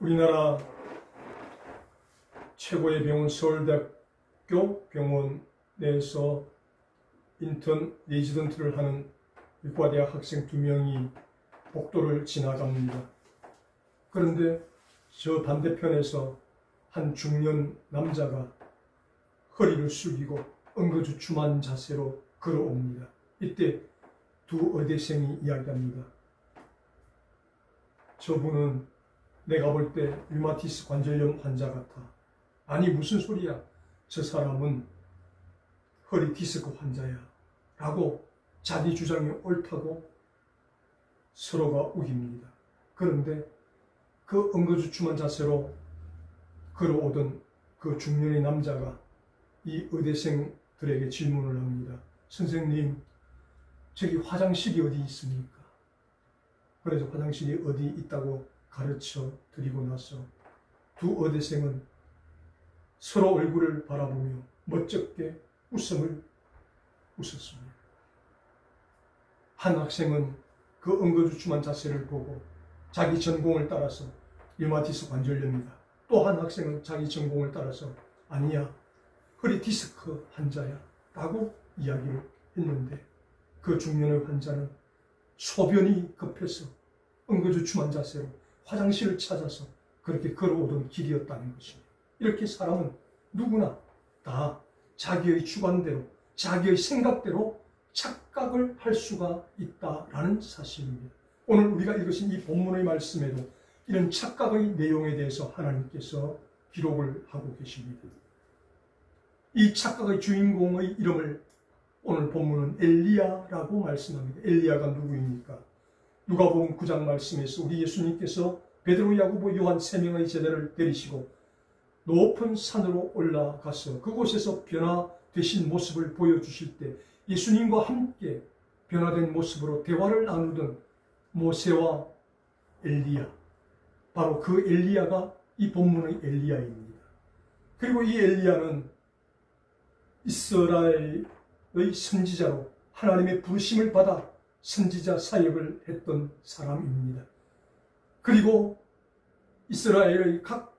우리나라 최고의 병원 서울대학교 병원 내에서 인턴 레지던트를 하는 의과대학 학생 2명이 복도를 지나갑니다. 그런데 저 반대편에서 한 중년 남자가 허리를 숙이고 엉거주춤한 자세로 걸어옵니다. 이때 두 의대생이 이야기합니다. 저분은 내가 볼 때 류마티스 관절염 환자 같아. 아니 무슨 소리야. 저 사람은 허리 디스크 환자야. 라고 자기 주장이 옳다고 서로가 우깁니다. 그런데 그 엉거주춤한 자세로 걸어오던 그 중년의 남자가 이 의대생들에게 질문을 합니다. 선생님, 저기 화장실이 어디 있습니까? 그래서 화장실이 어디 있다고 가르쳐 드리고 나서 두 의대생은 서로 얼굴을 바라보며 멋쩍게 웃음을 웃었습니다. 한 학생은 그 엉거주춤한 자세를 보고 자기 전공을 따라서 류마티스 관절염이다. 또 한 학생은 자기 전공을 따라서 아니야, 허리 디스크 환자야 라고 이야기를 했는데 그 중년의 환자는 소변이 급해서 엉거주춤한 자세로 화장실을 찾아서 그렇게 걸어오던 길이었다는 것입니다. 이렇게 사람은 누구나 다 자기의 주관대로, 자기의 생각대로 착각을 할 수가 있다라는 사실입니다. 오늘 우리가 읽으신 이 본문의 말씀에도 이런 착각의 내용에 대해서 하나님께서 기록을 하고 계십니다. 이 착각의 주인공의 이름을 오늘 본문은 엘리야라고 말씀합니다. 엘리야가 누구입니까? 누가복음 9장 말씀에서 우리 예수님께서 베드로, 야고보, 요한 3명의 제자를 데리시고 높은 산으로 올라가서 그곳에서 변화되신 모습을 보여주실 때 예수님과 함께 변화된 모습으로 대화를 나누던 모세와 엘리야, 바로 그 엘리야가 이 본문의 엘리야입니다. 그리고 이 엘리야는 이스라엘의 선지자로 하나님의 부르심을 받아 선지자 사역을 했던 사람입니다. 그리고 이스라엘의 각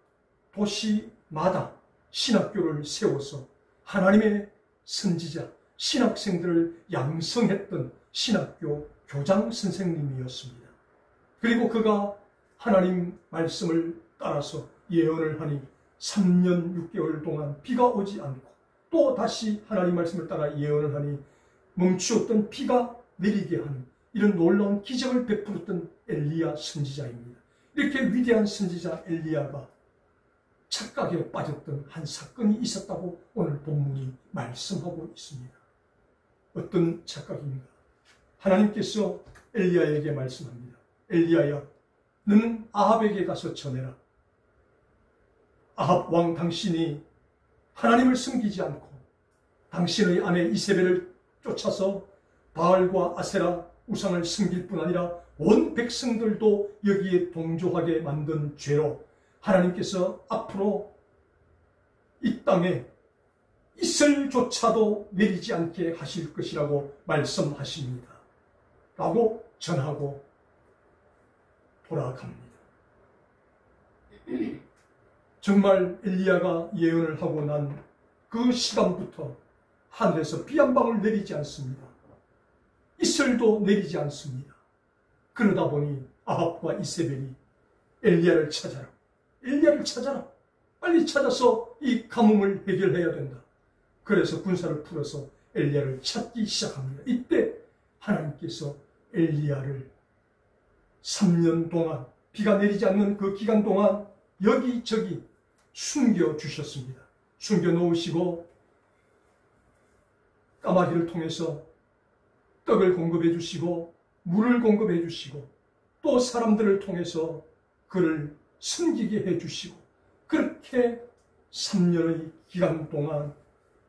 도시마다 신학교를 세워서 하나님의 선지자, 신학생들을 양성했던 신학교 교장 선생님이었습니다. 그리고 그가 하나님 말씀을 따라서 예언을 하니 3년 6개월 동안 비가 오지 않고 또 다시 하나님 말씀을 따라 예언을 하니 멈추었던 비가 내리게 하는 이런 놀라운 기적을 베풀었던 엘리야 선지자입니다. 이렇게 위대한 선지자 엘리야가 착각에 빠졌던 한 사건이 있었다고 오늘 본문이 말씀하고 있습니다. 어떤 착각입니까? 하나님께서 엘리야에게 말씀합니다. 엘리야야, 너는 아합에게 가서 전해라. 아합 왕 당신이 하나님을 섬기지 않고 당신의 아내 이세벨을 쫓아서 바알과 아세라 우상을 섬길 뿐 아니라 온 백성들도 여기에 동조하게 만든 죄로 하나님께서 앞으로 이 땅에 이슬조차도 내리지 않게 하실 것이라고 말씀하십니다. 라고 전하고 돌아갑니다. 정말 엘리야가 예언을 하고 난 그 시간부터 하늘에서 비 한 방울 내리지 않습니다. 이슬도 내리지 않습니다. 그러다 보니 아합과 이세벨이 엘리야를 찾아라. 엘리야를 찾아라. 빨리 찾아서 이 가뭄을 해결해야 된다. 그래서 군사를 풀어서 엘리야를 찾기 시작합니다. 이때 하나님께서 엘리야를 3년 동안 비가 내리지 않는 그 기간 동안 여기저기 숨겨주셨습니다. 숨겨놓으시고 까마귀를 통해서 떡을 공급해 주시고 물을 공급해 주시고 또 사람들을 통해서 그를 섬기게 해 주시고 그렇게 3년의 기간 동안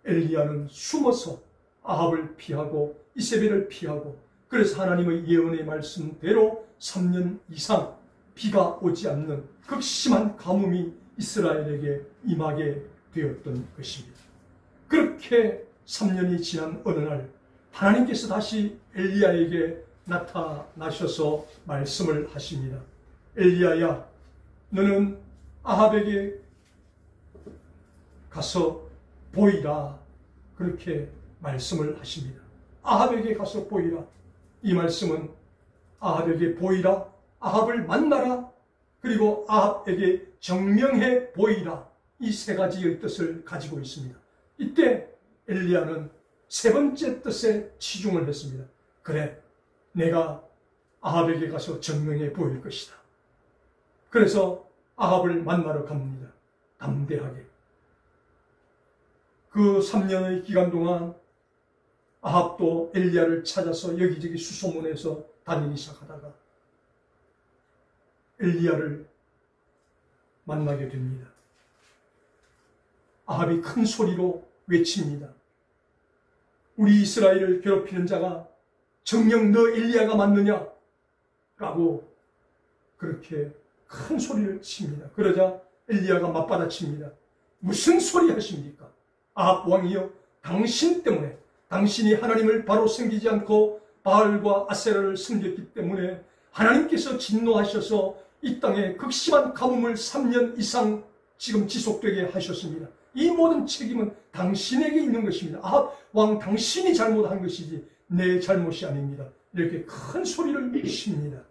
엘리야는 숨어서 아합을 피하고 이세벨을 피하고 그래서 하나님의 예언의 말씀대로 3년 이상 비가 오지 않는 극심한 가뭄이 이스라엘에게 임하게 되었던 것입니다. 그렇게 3년이 지난 어느 날 하나님께서 다시 엘리야에게 나타나셔서 말씀을 하십니다. 엘리야야, 너는 아합에게 가서 보이라. 그렇게 말씀을 하십니다. 아합에게 가서 보이라. 이 말씀은 아합에게 보이라, 아합을 만나라, 그리고 아합에게 정명해 보이라, 이 세 가지의 뜻을 가지고 있습니다. 이때 엘리야는 세 번째 뜻에 치중을 했습니다. 그래, 내가 아합에게 가서 정명해 보일 것이다. 그래서 아합을 만나러 갑니다. 담대하게. 그 3년의 기간 동안 아합도 엘리야를 찾아서 여기저기 수소문해서 다니기 시작하다가 엘리야를 만나게 됩니다. 아합이 큰 소리로 외칩니다. 우리 이스라엘을 괴롭히는 자가 정녕 너 엘리야가 맞느냐? 라고 그렇게 큰 소리를 칩니다. 그러자 엘리야가 맞받아칩니다. 무슨 소리 하십니까? 아합 왕이여, 당신 때문에, 당신이 하나님을 바로 섬기지 않고 바알과 아세라를 섬겼기 때문에 하나님께서 진노하셔서 이 땅에 극심한 가뭄을 3년 이상 지금 지속되게 하셨습니다. 이 모든 책임은 당신에게 있는 것입니다. 아합 왕, 당신이 잘못한 것이지 내 잘못이 아닙니다. 이렇게 큰 소리를 칩니다.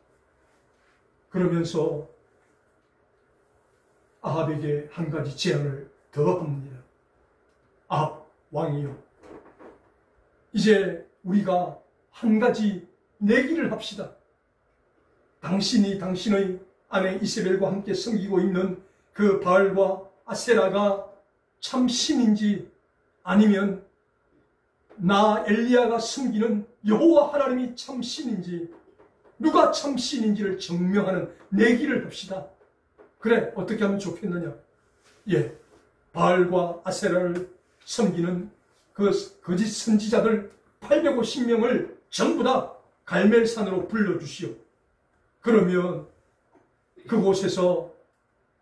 그러면서 아합에게 한 가지 제안을 더 합니다. 아합 왕이요, 이제 우리가 한 가지 내기를 합시다. 당신이 당신의 아내 이세벨과 함께 섬기고 있는 그 바알과 아세라가 참 신인지, 아니면 나 엘리야가 섬기는 여호와 하나님이 참 신인지, 누가 참 신인지를 증명하는 내기를 합시다. 그래, 어떻게 하면 좋겠느냐? 예, 바알과 아세라를 섬기는 그 거짓 선지자들 850명을 전부 다 갈멜산으로 불러주시오. 그러면 그곳에서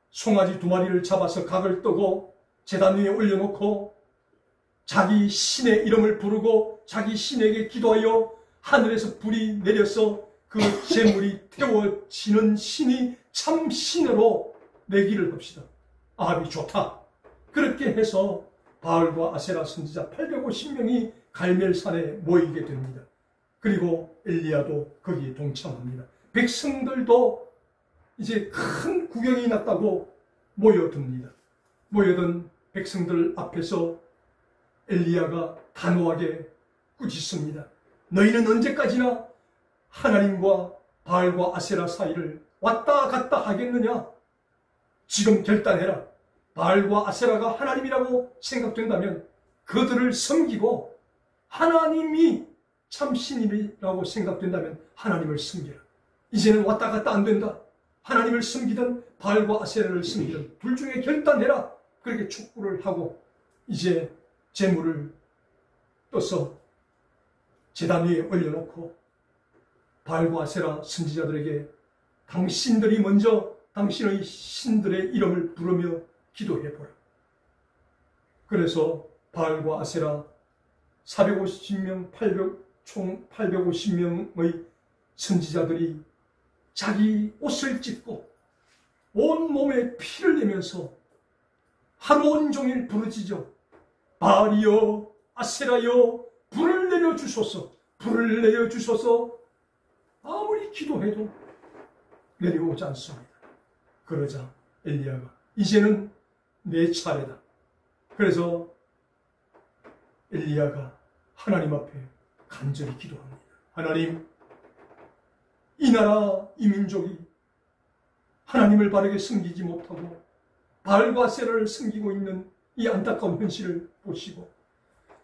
송아지 2마리를 잡아서 각을 뜨고 제단 위에 올려놓고 자기 신의 이름을 부르고 자기 신에게 기도하여 하늘에서 불이 내려서 그 재물이 태워지는 신이 참 신으로 내기를 합시다. 아합이 좋다. 그렇게 해서 바알과 아세라 선지자 850명이 갈멜산에 모이게 됩니다. 그리고 엘리야도 거기에 동참합니다. 백성들도 이제 큰 구경이 났다고 모여듭니다. 모여든 백성들 앞에서 엘리야가 단호하게 꾸짖습니다. 너희는 언제까지나 하나님과 바알과 아세라 사이를 왔다 갔다 하겠느냐? 지금 결단해라. 바알과 아세라가 하나님이라고 생각된다면 그들을 섬기고, 하나님이 참 신이라고 생각된다면 하나님을 섬겨라. 이제는 왔다 갔다 안 된다. 하나님을 섬기든 바알과 아세라를 섬기든 둘 중에 결단해라. 그렇게 촉구를 하고 이제 제물을 떠서 제단 위에 올려놓고 바알과 아세라 선지자들에게 당신들이 먼저 당신의 신들의 이름을 부르며 기도해보라. 그래서 바알과 아세라 450명, 총 850명의 선지자들이 자기 옷을 찢고 온 몸에 피를 내면서 하루 온종일 부르짖어 바알이여, 아세라여, 불을 내려주소서, 불을 내려주소서. 아무리 기도해도 내려오지 않습니다. 그러자 엘리야가 이제는 내 차례다. 그래서 엘리야가 하나님 앞에 간절히 기도합니다. 하나님, 이 나라, 이 민족이 하나님을 바르게 섬기지 못하고 바알과 아세라를 섬기고 있는 이 안타까운 현실을 보시고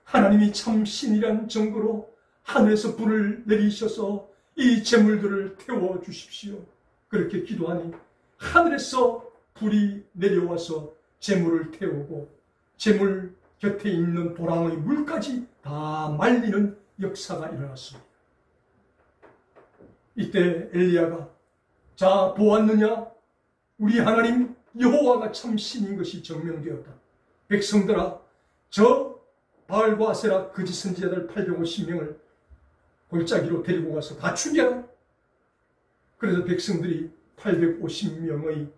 하나님이 참 신이란 증거로 하늘에서 불을 내리셔서 이 재물들을 태워주십시오. 그렇게 기도하니 하늘에서 불이 내려와서 재물을 태우고 재물 곁에 있는 도랑의 물까지 다 말리는 역사가 일어났습니다. 이때 엘리야가 자, 보았느냐? 우리 하나님 여호와가 참 신인 것이 증명되었다. 백성들아, 저 바알과 아세라 거짓 선지자들 850명을 골짜기로 데리고 가서 다 죽여라. 그래서 백성들이 850명의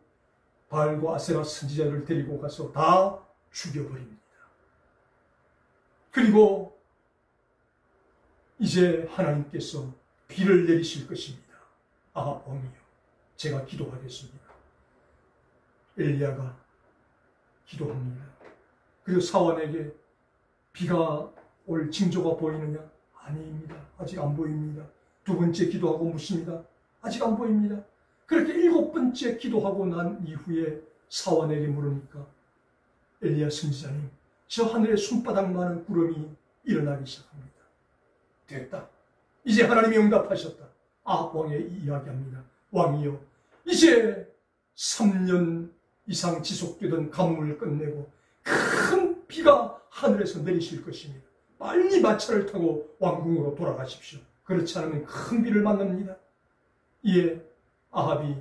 바알과 아세라 선지자를 데리고 가서 다 죽여버립니다. 그리고 이제 하나님께서 비를 내리실 것입니다. 아합 왕이요, 제가 기도하겠습니다. 엘리야가 기도합니다. 그리고 사환에게 비가 올 징조가 보이느냐? 아닙니다. 아직 안 보입니다. 두 번째 기도하고 묻습니다. 아직 안 보입니다. 그렇게 7번째 기도하고 난 이후에 사환에게 물으니까 엘리야 선지자님, 저 하늘에 손바닥만한 구름이 일어나기 시작합니다. 됐다. 이제 하나님이 응답하셨다. 아합 왕이 이야기합니다. 왕이여, 이제 3년 이상 지속되던 가뭄을 끝내고 큰 비가 하늘에서 내리실 것입니다. 빨리 마차를 타고 왕궁으로 돌아가십시오. 그렇지 않으면 큰 비를 만납니다. 이에 아합이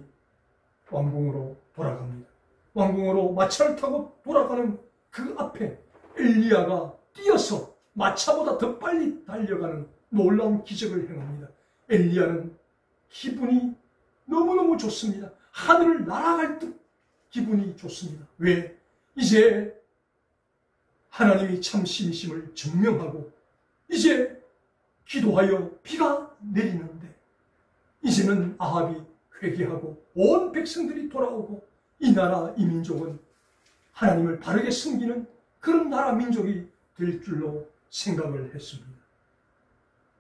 왕궁으로 돌아갑니다. 왕궁으로 마차를 타고 돌아가는 그 앞에 엘리야가 뛰어서 마차보다 더 빨리 달려가는 놀라운 기적을 행합니다. 엘리야는 기분이 너무너무 좋습니다. 하늘을 날아갈 듯 기분이 좋습니다. 왜? 이제 하나님이 참 신이심을 증명하고 이제 기도하여 비가 내리는데 이제는 아합이 회개하고 온 백성들이 돌아오고 이 나라 이 민족은 하나님을 바르게 섬기는 그런 나라 민족이 될 줄로 생각을 했습니다.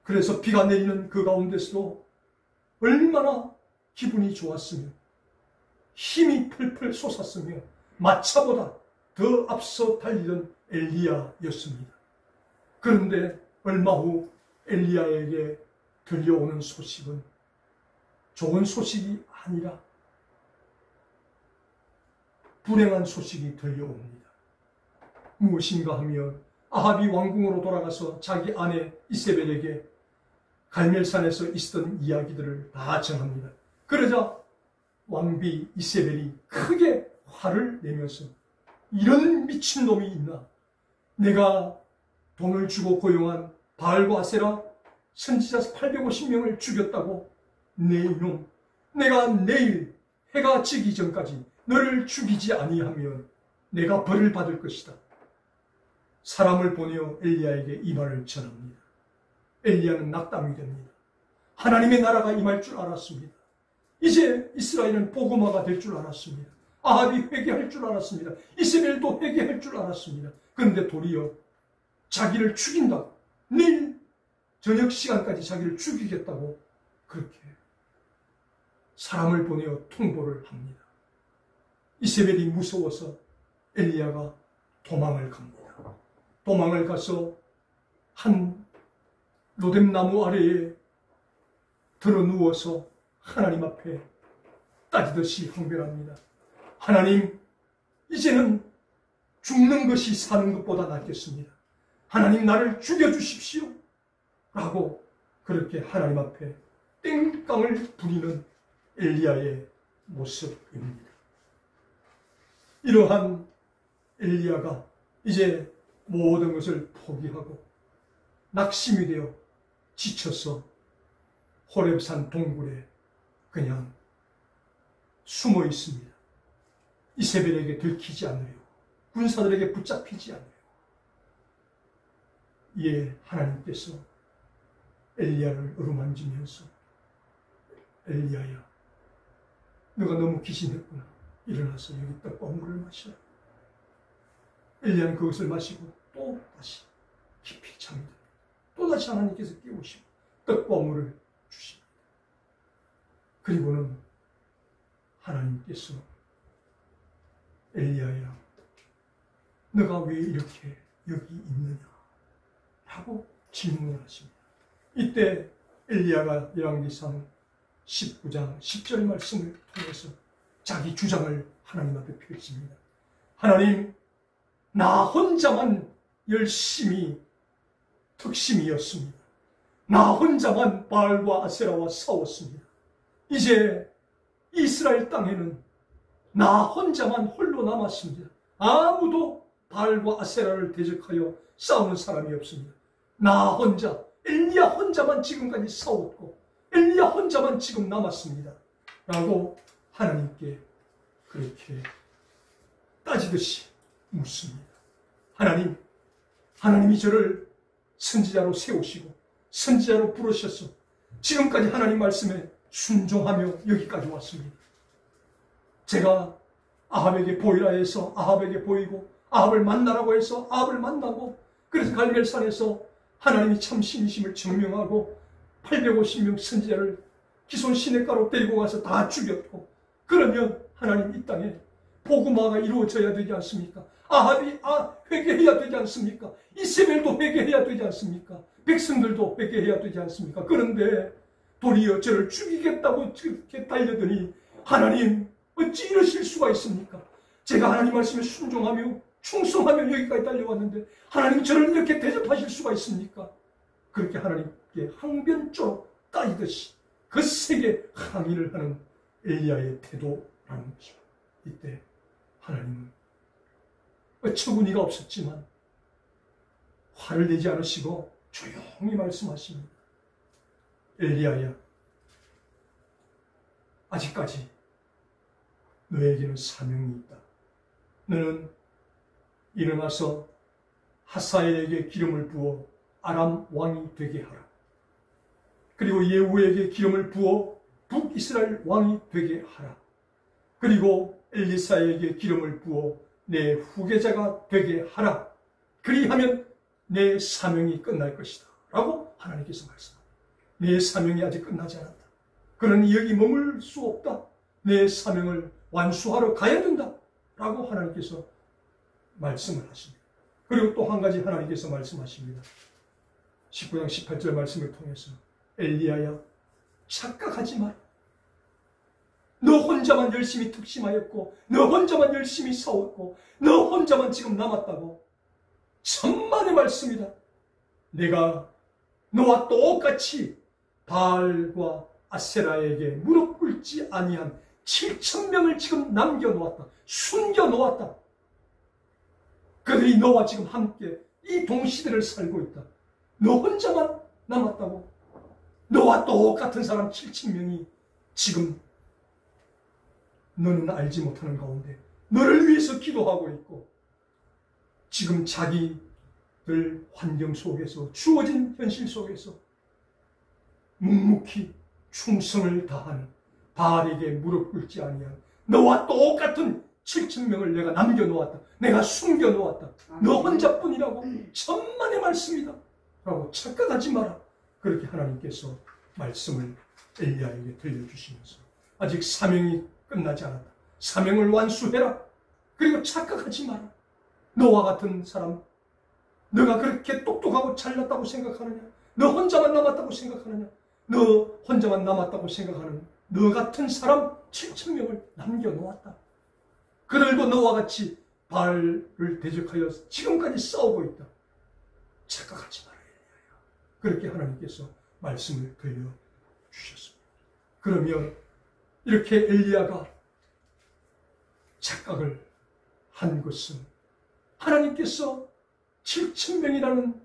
그래서 비가 내리는 그 가운데서도 얼마나 기분이 좋았으며 힘이 펄펄 솟았으며 마차보다 더 앞서 달리던 엘리야였습니다. 그런데 얼마 후 엘리야에게 들려오는 소식은 좋은 소식이 아니라 불행한 소식이 들려옵니다. 무엇인가 하면 아합이 왕궁으로 돌아가서 자기 아내 이세벨에게 갈멜산에서 있었던 이야기들을 다 전합니다. 그러자 왕비 이세벨이 크게 화를 내면서 이런 미친놈이 있나? 내가 돈을 주고 고용한 바알과 아세라 선지자 850명을 죽였다고? 네 이놈, 내가 내일 해가 지기 전까지 너를 죽이지 아니하면 내가 벌을 받을 것이다. 사람을 보내어 엘리야에게 이 말을 전합니다. 엘리야는 낙담이 됩니다. 하나님의 나라가 임할 줄 알았습니다. 이제 이스라엘은 복음화가 될 줄 알았습니다. 아합이 회개할 줄 알았습니다. 이세벨도 회개할 줄 알았습니다. 그런데 도리어 자기를 죽인다고, 내일 저녁 시간까지 자기를 죽이겠다고 그렇게 사람을 보내어 통보를 합니다. 이세벨이 무서워서 엘리야가 도망을 갑니다. 도망을 가서 한 로뎀나무 아래에 들어 누워서 하나님 앞에 따지듯이 항변합니다. 하나님, 이제는 죽는 것이 사는 것보다 낫겠습니다. 하나님, 나를 죽여주십시오. 라고 그렇게 하나님 앞에 땡깡을 부리는 엘리야의 모습입니다. 이러한 엘리야가 이제 모든 것을 포기하고 낙심이 되어 지쳐서 호렙산 동굴에 그냥 숨어 있습니다. 이세벨에게 들키지 않으려고, 군사들에게 붙잡히지 않으려고. 이에 하나님께서 엘리야를 어루만지면서 엘리야야, 너가 너무 기신했구나. 일어나서 여기 떡과 물을 마시라. 엘리야는 그것을 마시고 또 다시 깊이 잠이 듭니다. 또 다시 하나님께서 깨우시고 떡과 물을 주십니다. 그리고는 하나님께서 엘리야야, 너가 왜 이렇게 여기 있느냐? 하고 질문을 하십니다. 이때 엘리야가 열왕기상 19장 10절 말씀을 통해서 자기 주장을 하나님 앞에 펼칩니다. 하나님, 나 혼자만 열심히 특심이었습니다. 나 혼자만 바알과 아세라와 싸웠습니다. 이제 이스라엘 땅에는 나 혼자만 홀로 남았습니다. 아무도 바알과 아세라를 대적하여 싸우는 사람이 없습니다. 나 혼자, 엘리야 혼자만 지금까지 싸웠고 엘리야 혼자만 지금 남았습니다. 라고 하나님께 그렇게 따지듯이 묻습니다. 하나님이 저를 선지자로 세우시고 선지자로 부르셔서 지금까지 하나님 말씀에 순종하며 여기까지 왔습니다. 제가 아합에게 보이라 해서 아합에게 보이고 아합을 만나라고 해서 아합을 만나고 그래서 갈멜산에서 하나님이 참 신이심을 증명하고 850명 선지자를 기손 시냇가로 데리고 가서 다 죽였고 그러면 하나님 이 땅에 복음화가 이루어져야 되지 않습니까? 아합이 회개해야 되지 않습니까? 이세벨도 회개해야 되지 않습니까? 백성들도 회개해야 되지 않습니까? 그런데 도리어 저를 죽이겠다고 그렇게 달려더니 하나님 어찌 이러실 수가 있습니까? 제가 하나님 말씀에 순종하며 충성하며 여기까지 달려왔는데 하나님 저를 이렇게 대접하실 수가 있습니까? 그렇게 하나님께 항변조록 따지듯이 거세게 항의를 하는 엘리야의 태도라는 것입니다. 이때 하나님은 어처구니가 없었지만 화를 내지 않으시고 조용히 말씀하십니다. 엘리야야, 아직까지 너에게는 사명이 있다. 너는 일어나서 하사엘에게 기름을 부어 아람 왕이 되게 하라. 그리고 예후에게 기름을 부어 북이스라엘 왕이 되게 하라. 그리고 엘리사에게 기름을 부어 내 후계자가 되게 하라. 그리하면 내 사명이 끝날 것이다. 라고 하나님께서 말씀합니다. 내 사명이 아직 끝나지 않았다. 그러니 여기 머물 수 없다. 내 사명을 완수하러 가야 된다. 라고 하나님께서 말씀을 하십니다. 그리고 또 한 가지 하나님께서 말씀하십니다. 19장 18절 말씀을 통해서 엘리야야, 착각하지 마라. 너 혼자만 열심히 특심하였고 너 혼자만 열심히 싸웠고 너 혼자만 지금 남았다고. 천만의 말씀이다. 내가 너와 똑같이 바알과 아세라에게 무릎 꿇지 아니한 7,000명을 지금 남겨놓았다. 숨겨놓았다. 그들이 너와 지금 함께 이 동시대를 살고 있다. 너 혼자만 남았다고. 너와 똑같은 사람 7,000명이 지금 너는 알지 못하는 가운데 너를 위해서 기도하고 있고 지금 자기들 환경 속에서 주어진 현실 속에서 묵묵히 충성을 다하는 바알에게 무릎 꿇지 아니한 너와 똑같은 7,000명을 내가 남겨놓았다. 내가 숨겨놓았다. 너 혼자뿐이라고. 천만의 말씀이다. 라고 착각하지 마라. 그렇게 하나님께서 말씀을 엘리야에게 들려주시면서 아직 사명이 끝나지 않았다. 사명을 완수해라. 그리고 착각하지 마라. 너와 같은 사람, 너가 그렇게 똑똑하고 잘났다고 생각하느냐? 너 혼자만 남았다고 생각하느냐? 너 혼자만 남았다고 생각하는 너 같은 사람 7,000명을 남겨놓았다. 그들도 너와 같이 바알을 대적하여 지금까지 싸우고 있다. 착각하지 마라. 그렇게 하나님께서 말씀을 들려주셨습니다. 그러면 이렇게 엘리야가 착각을 한 것은 하나님께서 7,000명이라는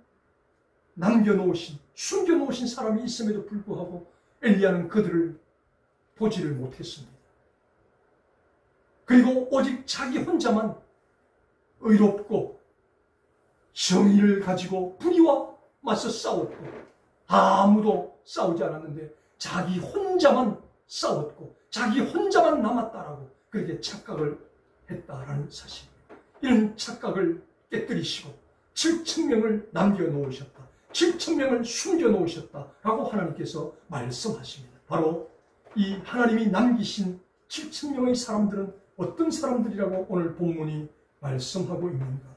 남겨놓으신, 숨겨놓으신 사람이 있음에도 불구하고 엘리야는 그들을 보지를 못했습니다. 그리고 오직 자기 혼자만 의롭고 정의를 가지고 불의와 맞서 싸웠고 아무도 싸우지 않았는데 자기 혼자만 싸웠고 자기 혼자만 남았다라고 그렇게 착각을 했다라는 사실입니다. 이런 착각을 깨뜨리시고 7,000명을 남겨놓으셨다. 7,000명을 숨겨놓으셨다라고 하나님께서 말씀하십니다. 바로 이 하나님이 남기신 7,000명의 사람들은 어떤 사람들이라고 오늘 본문이 말씀하고 있는가?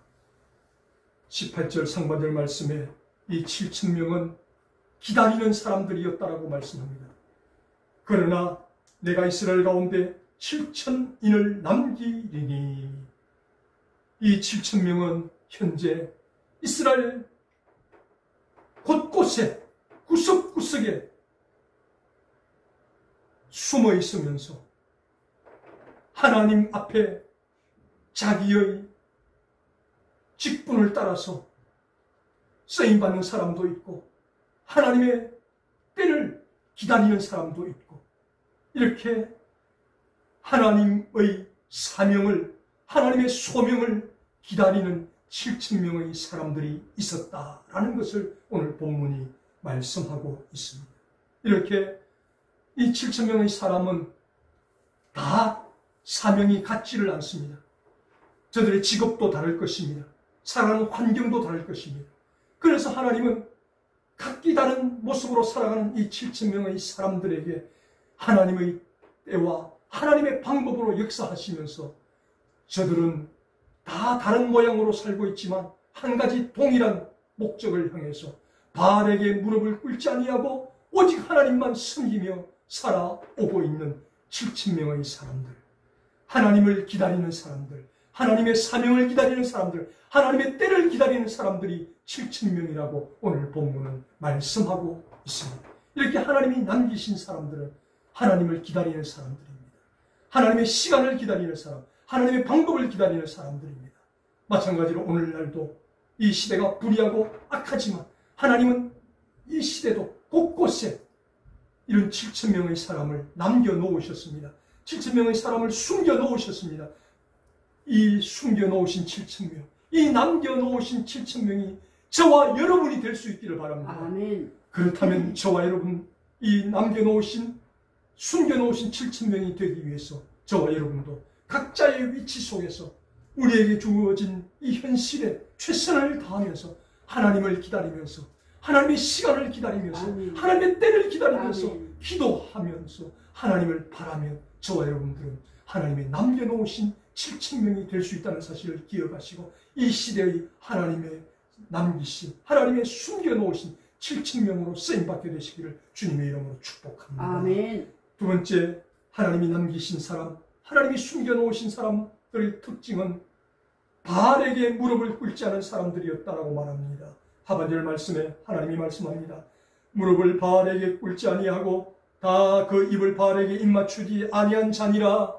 18절 상반절 말씀에 이 7,000명은 기다리는 사람들이었다라고 말씀합니다. 그러나 내가 이스라엘 가운데 7,000인을 남기리니 이 7,000명은 현재 이스라엘 곳곳에 구석구석에 숨어 있으면서 하나님 앞에 자기의 직분을 따라서 쓰임받는 사람도 있고 하나님의 때를 기다리는 사람도 있고 이렇게 하나님의 사명을 하나님의 소명을 기다리는 7,000명의 사람들이 있었다라는 것을 오늘 본문이 말씀하고 있습니다. 이렇게 이 7,000명의 사람은 다 사명이 같지를 않습니다. 저들의 직업도 다를 것입니다. 살아가는 환경도 다를 것입니다. 그래서 하나님은 각기 다른 모습으로 살아가는 이 7,000명의 사람들에게 하나님의 때와 하나님의 방법으로 역사하시면서 저들은 다 다른 모양으로 살고 있지만 한 가지 동일한 목적을 향해서 바알에게 무릎을 꿇지 아니하고 오직 하나님만 섬기며 살아오고 있는 7,000명의 사람들, 하나님을 기다리는 사람들, 하나님의 사명을 기다리는 사람들, 하나님의 때를 기다리는 사람들이 7,000명이라고 오늘 본문은 말씀하고 있습니다. 이렇게 하나님이 남기신 사람들은 하나님을 기다리는 사람들입니다. 하나님의 시간을 기다리는 사람, 하나님의 방법을 기다리는 사람들입니다. 마찬가지로 오늘날도 이 시대가 불의하고 악하지만 하나님은 이 시대도 곳곳에 이런 7,000명의 사람을 남겨놓으셨습니다. 7,000명의 사람을 숨겨놓으셨습니다. 이 숨겨놓으신 7,000명, 이 남겨놓으신 7,000명이 저와 여러분이 될 수 있기를 바랍니다. 아멘. 그렇다면 저와 여러분, 이 남겨놓으신, 숨겨놓으신 7,000명이 되기 위해서 저와 여러분도 각자의 위치 속에서 우리에게 주어진 이 현실에 최선을 다하면서 하나님을 기다리면서 하나님의 시간을 기다리면서 아멘. 하나님의 때를 기다리면서 아멘. 기도하면서 하나님을 바라며 저와 여러분들은 하나님의 남겨놓으신 7,000명이 될 수 있다는 사실을 기억하시고 이 시대의 하나님의 남기신, 하나님의 숨겨놓으신 7,000명으로 쓰임받게 되시기를 주님의 이름으로 축복합니다. 아멘. 두 번째, 하나님이 남기신 사람, 하나님이 숨겨놓으신 사람들의 특징은 바알에게 무릎을 꿇지 않은 사람들이었다라고 말합니다. 하반절 말씀에 하나님이 말씀합니다. 무릎을 바알에게 꿇지 아니하고 다 그 입을 바알에게 입맞추지 아니한 자니라.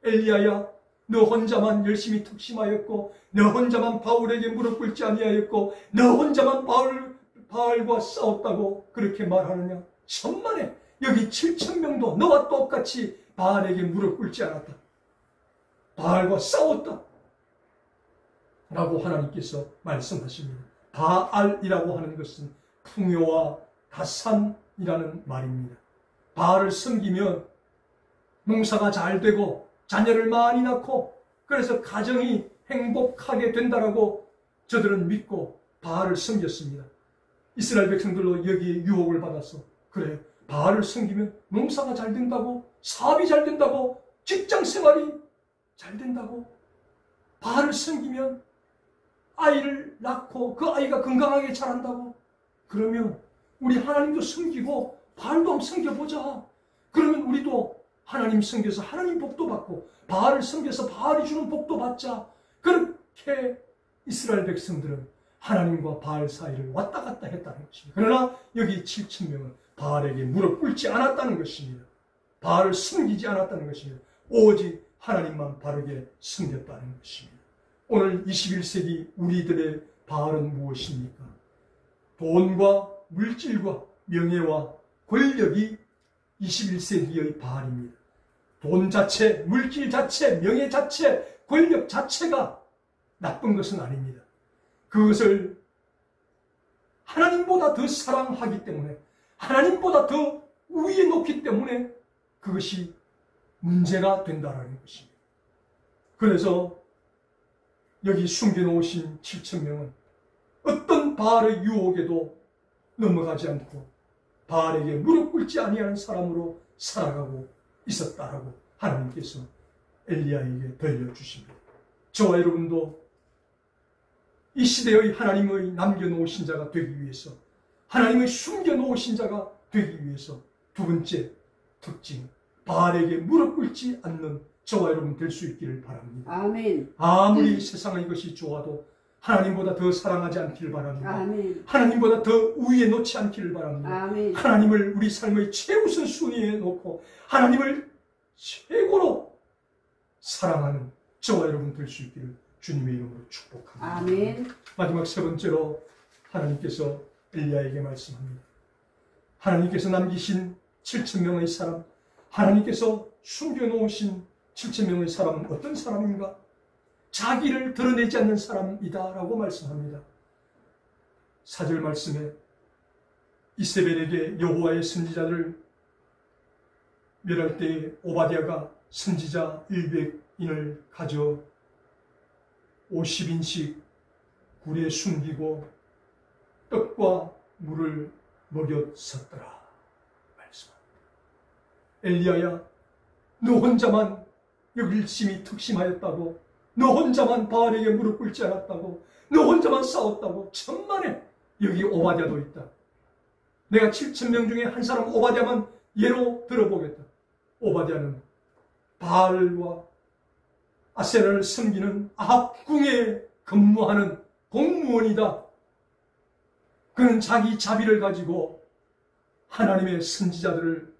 엘리야야, 너 혼자만 열심히 특심하였고 너 혼자만 바울에게 무릎 꿇지 아니하였고 너 혼자만 바알과 싸웠다고 그렇게 말하느냐? 천만에 여기 7,000명도 너와 똑같이 바알에게 무릎 꿇지 않았다. 바알과 싸웠다. 라고 하나님께서 말씀하십니다. 바알이라고 하는 것은 풍요와 다산이라는 말입니다. 바알을 섬기면 농사가 잘 되고 자녀를 많이 낳고 그래서 가정이 행복하게 된다라고 저들은 믿고 바알을 섬겼습니다. 이스라엘 백성들도 여기에 유혹을 받아서 그래, 바알을 섬기면 농사가 잘 된다고, 사업이 잘 된다고, 직장 생활이 잘 된다고, 바알을 섬기면 아이를 낳고 그 아이가 건강하게 자란다고, 그러면 우리 하나님도 섬기고 바알도 한번 섬겨보자. 그러면 우리도 하나님 섬겨서 하나님 복도 받고 바알을 섬겨서 바알이 주는 복도 받자. 그렇게 이스라엘 백성들은 하나님과 바알 사이를 왔다 갔다 했다는 것입니다. 그러나 여기 7,000명은 바알에게 무릎 꿇지 않았다는 것입니다. 바알을 섬기지 않았다는 것입니다. 오직 하나님만 바르게 섬겼다는 것입니다. 오늘 21세기 우리들의 바알은 무엇입니까? 돈과 물질과 명예와 권력이 21세기의 바알입니다. 돈 자체, 물질 자체, 명예 자체, 권력 자체가 나쁜 것은 아닙니다. 그것을 하나님보다 더 사랑하기 때문에, 하나님보다 더 우위에 놓기 때문에 그것이 문제가 된다는 것입니다. 그래서 여기 숨겨놓으신 7,000명은 어떤 바알의 유혹에도 넘어가지 않고 바알에게 무릎 꿇지 아니하는 사람으로 살아가고 있었다라고 하나님께서 엘리야에게 들려주십니다. 저와 여러분도 이 시대의 하나님의 남겨놓으신 자가 되기 위해서, 하나님의 숨겨놓으신 자가 되기 위해서 두 번째 특징, 바알에게 무릎 꿇지 않는 저와 여러분 될 수 있기를 바랍니다. 아멘. 아무리 세상의 이것이 좋아도 하나님보다 더 사랑하지 않기를 바랍니다. 아멘. 하나님보다 더 우위에 놓지 않기를 바랍니다. 아멘. 하나님을 우리 삶의 최우선 순위에 놓고 하나님을 최고로 사랑하는 저와 여러분 될 수 있기를 주님의 이름으로 축복합니다. 아멘. 마지막 세 번째로 하나님께서 엘리야에게 말씀합니다. 하나님께서 남기신 7,000명의 사람, 하나님께서 숨겨놓으신 7,000명의 사람은 어떤 사람인가? 자기를 드러내지 않는 사람이다 라고 말씀합니다. 4절 말씀에 이세벨에게 여호와의 선지자들을 멸할 때에 오바댜가 선지자 100인을 가져 50인씩 굴에 숨기고 떡과 물을 먹였었더라 말씀합니다. 엘리야야, 너 혼자만 열심히 특심하였다고, 너 혼자만 바알에게 무릎 꿇지 않았다고, 너 혼자만 싸웠다고. 천만에 여기 오바댜도 있다. 내가 7,000명 중에 한 사람 오바댜만 예로 들어보겠다. 오바댜는 바알과 아세라를 섬기는 아합 궁에 근무하는 공무원이다. 그는 자기 자비를 가지고 하나님의 선지자들을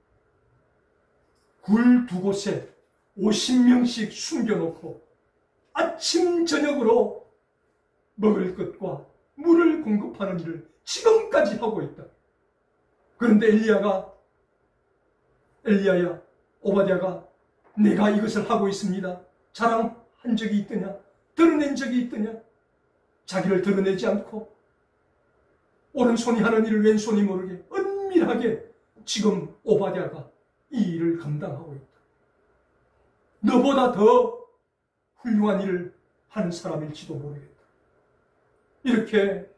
굴 두 곳에 50명씩 숨겨놓고 아침 저녁으로 먹을 것과 물을 공급하는 일을 지금까지 하고 있다. 그런데 엘리야야, 오바댜가 내가 이것을 하고 있습니다, 자랑한 적이 있더냐? 드러낸 적이 있더냐? 자기를 드러내지 않고 오른손이 하는 일을 왼손이 모르게 은밀하게 지금 오바댜가 이 일을 감당하고 있다. 너보다 더 훌륭한 일을 하는 사람일지도 모르겠다. 이렇게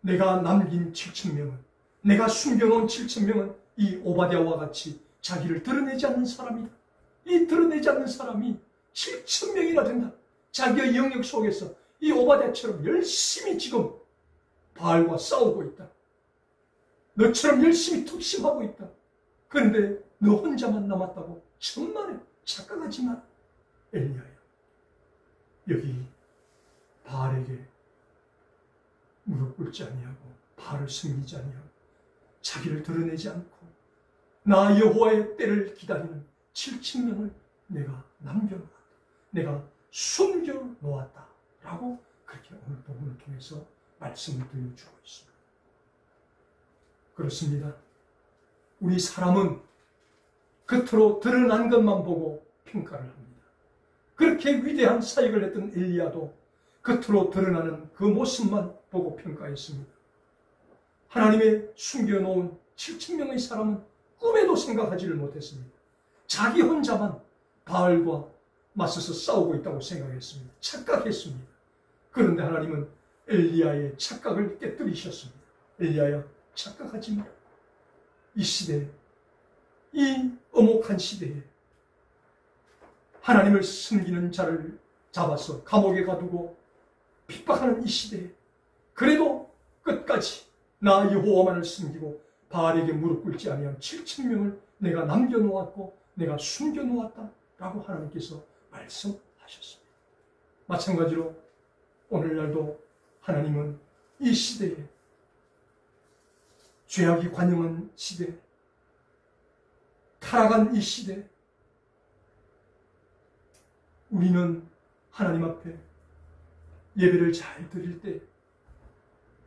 내가 남긴 7,000명은, 내가 숨겨놓은 7,000명은 이 오바댜와 같이 자기를 드러내지 않는 사람이다. 이 드러내지 않는 사람이 7,000명이나 된다. 자기의 영역 속에서 이 오바댜처럼 열심히 지금 바알과 싸우고 있다. 너처럼 열심히 특심하고 있다. 그런데 너 혼자만 남았다고 천만에 착각하지 마. 엘리야야, 여기 바알에게 무릎 꿇지 아니하고 바알을 숨기지 아니하고 자기를 드러내지 않고 나 여호와의 때를 기다리는 7,000명을 내가 남겨놓았다. 내가 숨겨놓았다. 라고 그렇게 오늘 본문을 통해서 말씀을 드려주고 있습니다. 그렇습니다. 우리 사람은 겉으로 드러난 것만 보고 평가를 합니다. 그렇게 위대한 사역을 했던 엘리야도 겉으로 드러나는 그 모습만 보고 평가했습니다. 하나님의 숨겨놓은 7,000명의 사람은 꿈에도 생각하지를 못했습니다. 자기 혼자만 바알과 맞서서 싸우고 있다고 생각했습니다. 착각했습니다. 그런데 하나님은 엘리야의 착각을 깨뜨리셨습니다. 엘리야야, 착각하지 마라. 이 시대에, 이 엄혹한 시대에 하나님을 섬기는 자를 잡아서 감옥에 가두고 핍박하는 이 시대에 그래도 끝까지 나 여호와만을 섬기고 바알에게 무릎 꿇지 아니한 7,000명을 내가 남겨놓았고 내가 숨겨놓았다 라고 하나님께서 말씀하셨습니다. 마찬가지로 오늘날도 하나님은 이 시대에, 죄악이 관영한 시대, 타락한 이 시대, 우리는 하나님 앞에 예배를 잘 드릴 때,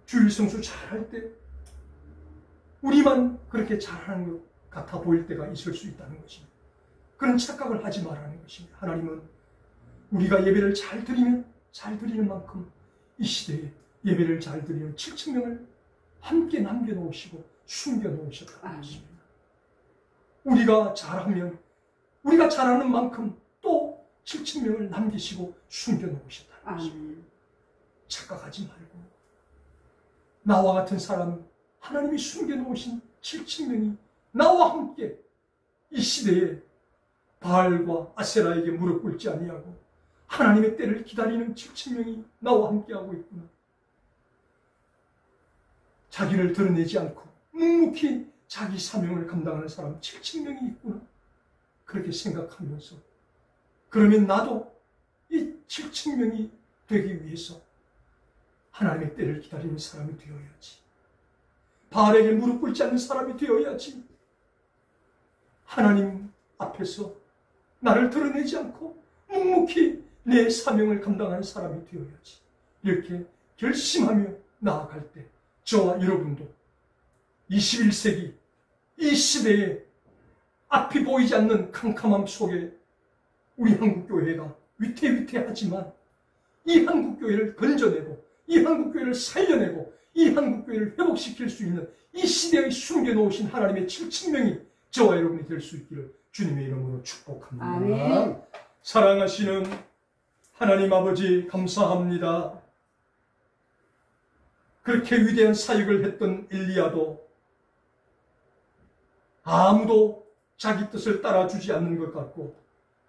주일 성수 잘할 때 우리만 그렇게 잘하는 것 같아 보일 때가 있을 수 있다는 것입니다. 그런 착각을 하지 말라는 것입니다. 하나님은 우리가 예배를 잘 드리면 잘 드리는 만큼 이 시대에 예배를 잘 드리는 7,000명을 함께 남겨놓으시고 숨겨놓으셨다는 것입니다. 우리가 잘하면 우리가 잘하는 만큼 또 7,000명을 남기시고 숨겨놓으셨다는 것입니다. 착각하지 말고 나와 같은 사람, 하나님이 숨겨놓으신 7,000명이 나와 함께 이 시대에 바알과 아세라에게 무릎 꿇지 아니하고 하나님의 때를 기다리는 7,000명이 나와 함께하고 있구나. 자기를 드러내지 않고 묵묵히 자기 사명을 감당하는 사람 7,000명이 있구나. 그렇게 생각하면서 그러면 나도 이 7,000명이 되기 위해서 하나님의 때를 기다리는 사람이 되어야지. 바알에게 무릎 꿇지 않는 사람이 되어야지. 하나님 앞에서 나를 드러내지 않고 묵묵히 내 사명을 감당하는 사람이 되어야지. 이렇게 결심하며 나아갈 때 저와 여러분도 21세기 이 시대에 앞이 보이지 않는 캄캄함 속에 우리 한국교회가 위태위태하지만 이 한국교회를 건져내고 이 한국교회를 살려내고 이 한국교회를 회복시킬 수 있는 이 시대에 숨겨놓으신 하나님의 7,000명이 저와 여러분이 될 수 있기를 주님의 이름으로 축복합니다. 아멘. 사랑하시는 하나님 아버지 감사합니다. 그렇게 위대한 사역을 했던 엘리야도 아무도 자기 뜻을 따라주지 않는 것 같고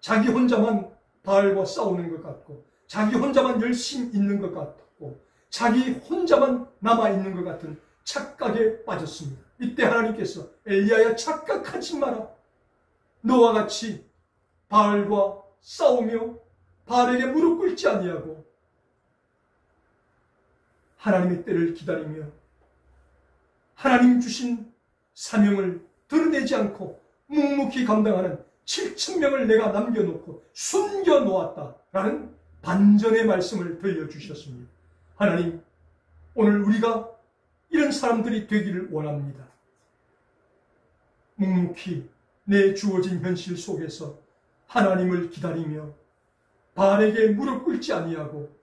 자기 혼자만 바알과 싸우는 것 같고 자기 혼자만 열심히 있는 것 같고 자기 혼자만 남아있는 것 같은 착각에 빠졌습니다. 이때 하나님께서 엘리야야 착각하지 마라. 너와 같이 바알과 싸우며 바알에게 무릎 꿇지 아니하고 하나님의 때를 기다리며 하나님 주신 사명을 드러내지 않고 묵묵히 감당하는 7,000명을 내가 남겨놓고 숨겨놓았다라는 반전의 말씀을 들려주셨습니다. 하나님, 오늘 우리가 이런 사람들이 되기를 원합니다. 묵묵히 내 주어진 현실 속에서 하나님을 기다리며 바알에게 무릎 꿇지 아니하고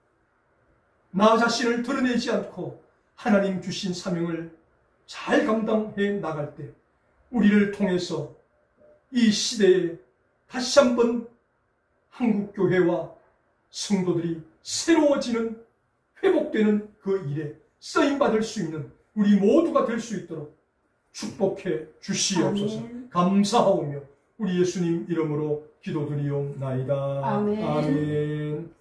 나 자신을 드러내지 않고 하나님 주신 사명을 잘 감당해 나갈 때 우리를 통해서 이 시대에 다시 한번 한국교회와 성도들이 새로워지는 회복되는 그 일에 쓰임받을 수 있는 우리 모두가 될 수 있도록 축복해 주시옵소서. 아멘. 감사하오며 우리 예수님 이름으로 기도드리옵나이다. 아멘. 아멘.